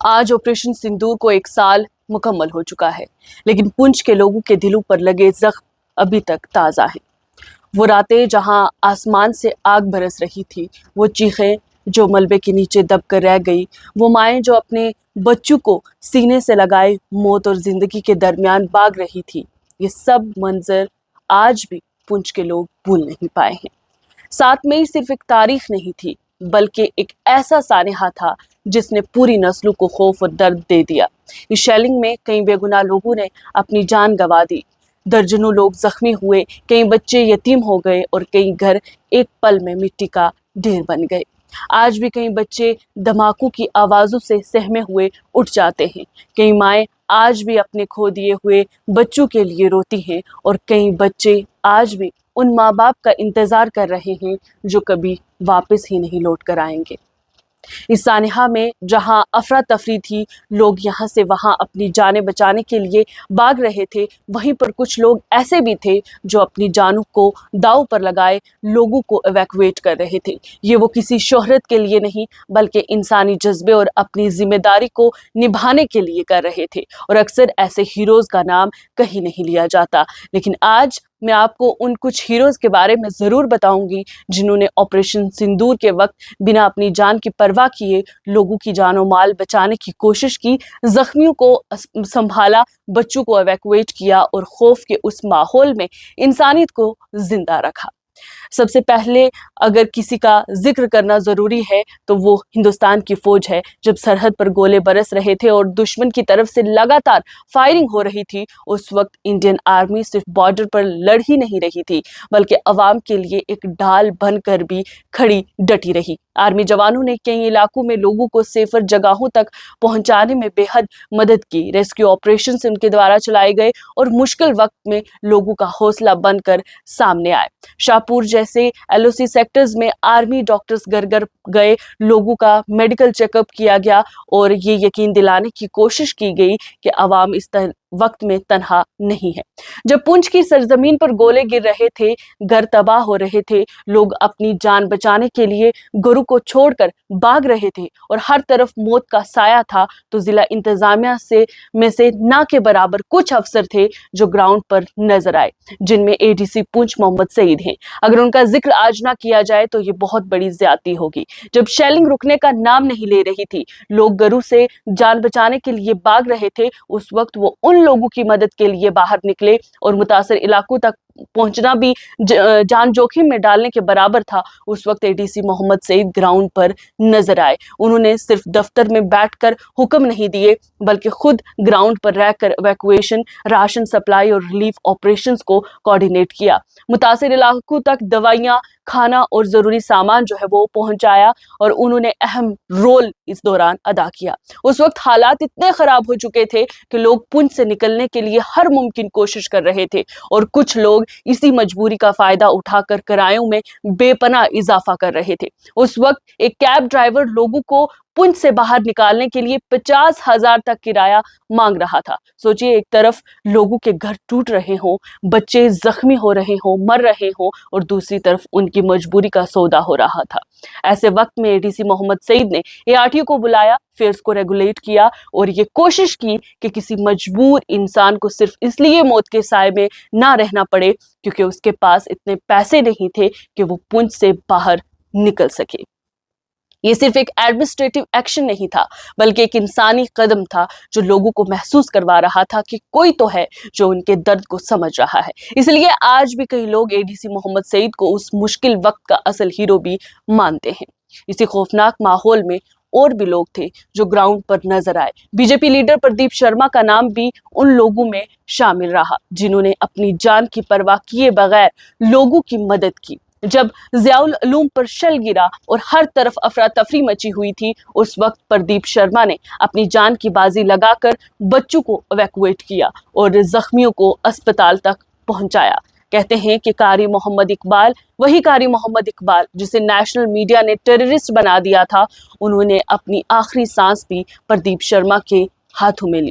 آج آپریشن سندور کو 1 سال مکمل ہو چکا ہے، لیکن پنچ کے لوگوں کے دلوں پر لگے زخم ابھی تک تازہ ہیں۔ وہ راتیں جہاں آسمان سے آگ برس رہی تھی، وہ چیخیں جو ملبے کے نیچے دب کر رہ گئی، وہ مائیں جو اپنے بچوں کو سینے سے لگائے موت اور زندگی کے درمیان بھاگ رہی تھی، یہ سب منظر آج بھی پنچ کے لوگ بھول نہیں پائے ہیں۔ 7 مئی صرف ایک تاریخ نہیں تھی، بلکہ ایک ایسا سانحہ تھا جس نے پوری نسلوں کو خوف اور درد دے دیا۔ اس شیلنگ میں کئی بے گناہ لوگوں نے اپنی جان گنوا دی، درجنوں لوگ زخمی ہوئے، کئی بچے یتیم ہو گئے اور کئی گھر ایک پل میں مٹی کا ڈھیر بن گئے۔ آج بھی کئی بچے دھماکوں کی آوازوں سے سہمے ہوئے اٹھ جاتے ہیں، کئی مائیں آج بھی اپنے کھو دیے ہوئے بچوں کے لیے روتی ہیں، اور کئی بچے آج بھی ان ماں باپ کا انتظار کر رہے ہیں جو کبھی واپس ہی نہیں لوٹ کر آئیں گے۔ اس سانحہ میں جہاں افراتفری تھی، لوگ یہاں سے وہاں اپنی جانیں بچانے کے لیے بھاگ رہے تھے، وہیں پر کچھ لوگ ایسے بھی تھے جو اپنی جانوں کو داؤ پر لگائے لوگوں کو ایویکویٹ کر رہے تھے۔ یہ وہ کسی شہرت کے لیے نہیں، بلکہ انسانی جذبے اور اپنی ذمہ داری کو نبھانے کے لیے کر رہے تھے، اور اکثر ایسے ہیروز کا نام کہیں نہیں لیا جاتا۔ لیکن آج میں آپ کو ان کچھ ہیروز کے بارے میں ضرور بتاؤں گی جنہوں نے آپریشن سندور کے وقت بنا اپنی جان کی پرواہ کیے لوگوں کی جان و مال بچانے کی کوشش کی، زخمیوں کو سنبھالا، بچوں کو ایویکویٹ کیا اور خوف کے اس ماحول میں انسانیت کو زندہ رکھا۔ سب سے پہلے اگر کسی کا ذکر کرنا ضروری ہے تو وہ ہندوستان کی فوج ہے۔ جب سرحد پر گولے برس رہے تھے اور دشمن کی طرف سے لگاتار فائرنگ ہو رہی تھی، اس وقت انڈین آرمی صرف بارڈر پر لڑ ہی نہیں رہی تھی، بلکہ عوام کے لیے ایک ڈھال بن کر بھی کھڑی ڈٹی رہی۔ آرمی جوانوں نے کئی علاقوں میں لوگوں کو سیفر جگہوں تک پہنچانے میں بے حد مدد کی۔ ریسکیو آپریشنز ان کے دوارا چلائے گئے اور مشکل وقت میں لوگوں کا حوصلہ بن کر سامنے آئے۔ شاہپور جیسے LOC سیکٹرز میں آرمی ڈاکٹرز گھر گھر گئے، لوگوں کا میڈیکل چیک اپ کیا گیا اور یہ یقین دلانے کی کوشش کی گئی کہ عوام اس وقت میں تنہا نہیں ہے۔ جب پنچ کی سرزمین پر گولے گر رہے تھے، گھر تباہ ہو رہے تھے، لوگ اپنی جان بچانے کے لیے گھروں کو چھوڑ کر بھاگ رہے تھے اور ہر طرف موت کا سایہ تھا، تو ضلع انتظامیہ میں سے نہ کے برابر کچھ افسر تھے جو گراؤنڈ پر نظر آئے، جن میں ADC پنچ محمد سعید ہیں۔ اگر ان کا ذکر آج نہ کیا جائے تو یہ بہت بڑی زیادتی ہوگی۔ جب شیلنگ رکنے کا نام نہیں لے رہی تھی، لوگ گھروں سے جان بچانے کے لیے بھاگ رہے تھے، اس وقت وہ ان لوگوں کی مدد کے لیے باہر نکلے، اور متاثر علاقوں تک پہنچنا بھی جان جوخم میں ڈالنے کے برابر تھا۔ اس وقت ADC محمد سعید گراؤنڈ پر نظر آئے۔ انہوں نے صرف دفتر میں بیٹھ کر حکم نہیں دیے، بلکہ خود گراؤنڈ پر رہ کر ایویکویشن، راشن سپلائی اور ریلیف آپریشنز کو کوارڈینیٹ کیا۔ متاثر علاقوں تک دوائیاں، کھانا اور ضروری سامان جو ہے وہ پہنچایا، اور انہوں نے اہم رول اس دوران ادا کیا۔ اس وقت حالات اتنے خراب ہو چکے تھے کہ لوگ پنچ سے نکلنے کے لیے ہر ممکن کوشش کر رہے تھے، اور کچھ لوگ اسی مجبوری کا فائدہ اٹھا کر کرایوں میں بے پناہ اضافہ کر رہے تھے۔ اس وقت ایک کیب ڈرائیور لوگوں کو پنچ سے باہر نکالنے کے لیے 50,000 تک کرایہ مانگ رہا تھا۔ سوچئے، ایک طرف لوگوں کے گھر ٹوٹ رہے ہوں، بچے زخمی ہو رہے ہوں، مر رہے ہوں، اور دوسری طرف ان کی مجبوری کا سودا ہو رہا تھا۔ ایسے وقت میں ADC محمد سعید نے ARTO کو بلایا، فیئرز کو ریگولیٹ کیا اور یہ کوشش کی کہ کسی مجبور انسان کو صرف اس لیے موت کے سائے میں نہ رہنا پڑے کیونکہ اس کے پاس اتنے پیسے نہیں تھے کہ وہ پنچ سے باہر نکل سکے۔ یہ صرف ایک ایڈمنسٹریٹو ایکشن نہیں تھا، بلکہ ایک انسانی قدم تھا جو لوگوں کو محسوس کروا رہا تھا کہ کوئی تو ہے جو ان کے درد کو سمجھ رہا ہے۔ اس لیے آج بھی کئی لوگ ADC محمد سعید کو اس مشکل وقت کا اصل ہیرو بھی مانتے ہیں۔ اسی خوفناک ماحول میں اور بھی لوگ تھے جو گراؤنڈ پر نظر آئے۔ BJP لیڈر پردیپ شرما کا نام بھی ان لوگوں میں شامل رہا جنہوں نے اپنی جان کی پرواہ کیے بغیر لوگوں کی مدد کی۔ جب ضیاء العلوم پر شل گرا اور ہر طرف افراتفری مچی ہوئی تھی، اس وقت پردیپ شرما نے اپنی جان کی بازی لگا کر بچوں کو ایویکویٹ کیا اور زخمیوں کو اسپتال تک پہنچایا۔ کہتے ہیں کہ قاری محمد اقبال، وہی قاری محمد اقبال جسے نیشنل میڈیا نے ٹیررسٹ بنا دیا تھا، انہوں نے اپنی آخری سانس بھی پردیپ شرما کے ہاتھوں میں لی۔